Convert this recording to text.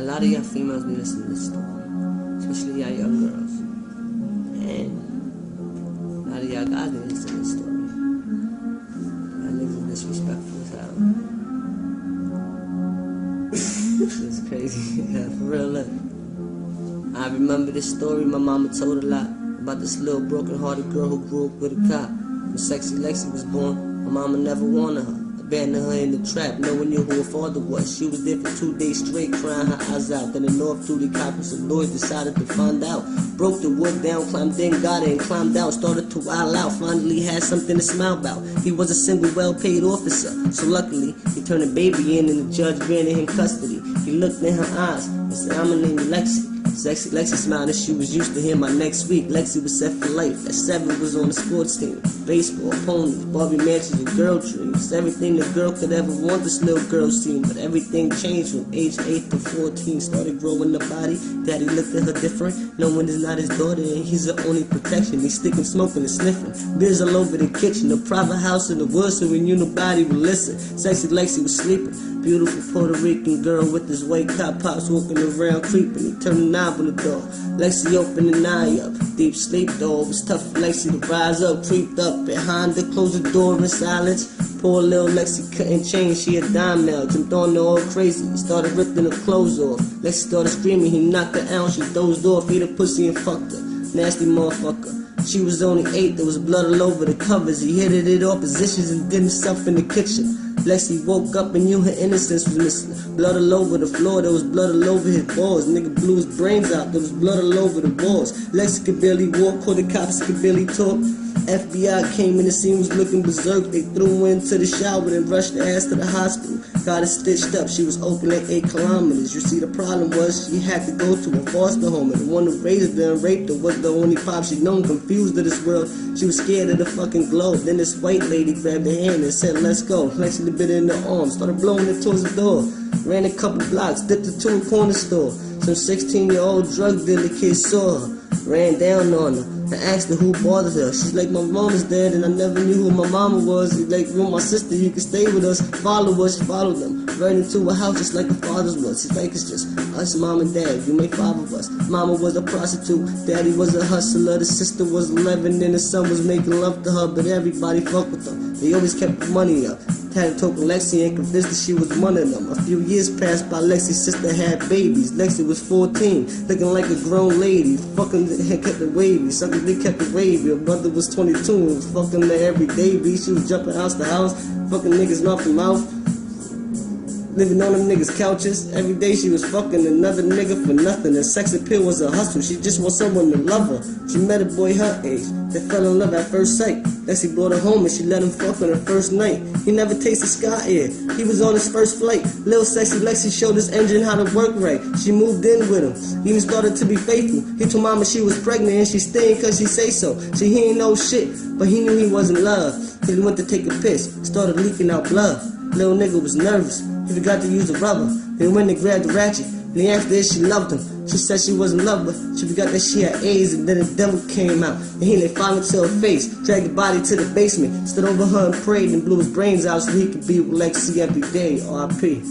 A lot of y'all females be listening to this story, especially y'all young girls. And a lot of y'all guys be listening to this story. Y'all niggas are disrespectful as hell. It's crazy. Yeah, for real, look. I remember this story my mama told a lot about this little broken-hearted girl who grew up with a cop. When sexy Lexxii was born, my mama never wanted her. Abandoned her in the trap, no one knew who her father was. She was there for 2 days straight, crying her eyes out. Then the North Duty cops and lawyers decided to find out. Broke the wood down, climbed in, got it, and climbed out. Started to wild out, finally had something to smile about. He was a single, well-paid officer, so luckily he turned a baby in and the judge granted him custody. He looked in her eyes and said, "I'ma name you Lexxii." Lexxii smiled and she was used to him. My next week, Lexxii was set for life. At 7 was on the sports team. Baseball, ponies, Barbie mansions, and girl dreams. Everything the girl could ever want, this little girl seen. But everything changed from age 8 to 14. Started growing the body. Daddy looked at her different. Knowing it's not his daughter and he's her only protection. He's sticking, smoking, and sniffing. Beers all over the kitchen. A private house in the woods so we knew nobody would listen. Sexy Lexxii was sleeping. Beautiful Puerto Rican girl with his white cop pops walking around creeping. He turned the knob on the door. Lexxii opened an eye up. Deep sleep though, it was tough for Lexxii to rise up. Creeped up behind her, closed the door in silence. Poor little Lexxii couldn't change, she a dime now. Jumped on her all crazy, he started ripping her clothes off. Lexxii started screaming, he knocked her out. She dozed off, ate her pussy and fucked her. Nasty motherfucker. She was only 8, there was blood all over the covers. He hid it in all positions and did himself in the kitchen. Lexxii woke up and knew her innocence was missing. Blood all over the floor, there was blood all over his balls. Nigga blew his brains out, there was blood all over the walls. Lexxii could barely walk, called the cops, could barely talk. FBI came in, the scene was looking berserk. They threw her into the shower and rushed her ass to the hospital. Got her stitched up, she was open at 8 kilometers. You see, the problem was she had to go to a foster home, and the one who raised her and raped her was the only pop she'd known. Confused of this world, she was scared of the fucking globe. Then this white lady grabbed her hand and said, "Let's go." Lexxii bit her in the arm, started blowing her towards the door. Ran a couple blocks, dipped her to a corner store. Some 16-year-old drug dealer kid saw her, ran down on her. I asked her who bothered her. She's like, "My mom is dead and I never knew who my mama was." He's like, "You're my sister, you can stay with us." Follow us, followed them. Right into a house just like her father's was. He's like, "It's just us, mom and dad. You make 5 of us." Mama was a prostitute, daddy was a hustler. The sister was 11 and the son was making love to her. But everybody fucked with them. They always kept the money up. Had to talk to Lexxii and convinced that she was one of them. A few years passed by, Lexi's sister had babies. Lexxii was 14, looking like a grown lady. Fucking kept the wavy, sucking dick kept the wavy. Her brother was 22 and was fucking her every day. She was jumping house to house, fucking niggas mouth to mouth. Living on them niggas' couches. Every day she was fucking another nigga for nothing. And sex appeal was a hustle. She just want someone to love her. She met a boy her age. They fell in love at first sight. Lexxii brought her home and she let him fuck on her first night. He never tasted sky air. He was on his first flight. Lil sexy Lexxii showed his engine how to work right. She moved in with him. He even started to be faithful. He told mama she was pregnant and she staying cause she say so. See, he ain't know shit, but he knew he wasn't loved. He went to take a piss. Started leaking out blood. Little nigga was nervous. He forgot to use the rubber. He went and grabbed the ratchet. And he asked her if she loved him. She said she wasn't loved, but she forgot that she had AIDS. And then the devil came out and he laid fire into her face. Dragged the body to the basement. Stood over her and prayed and blew his brains out so he could be with Lexxii every day. R.I.P.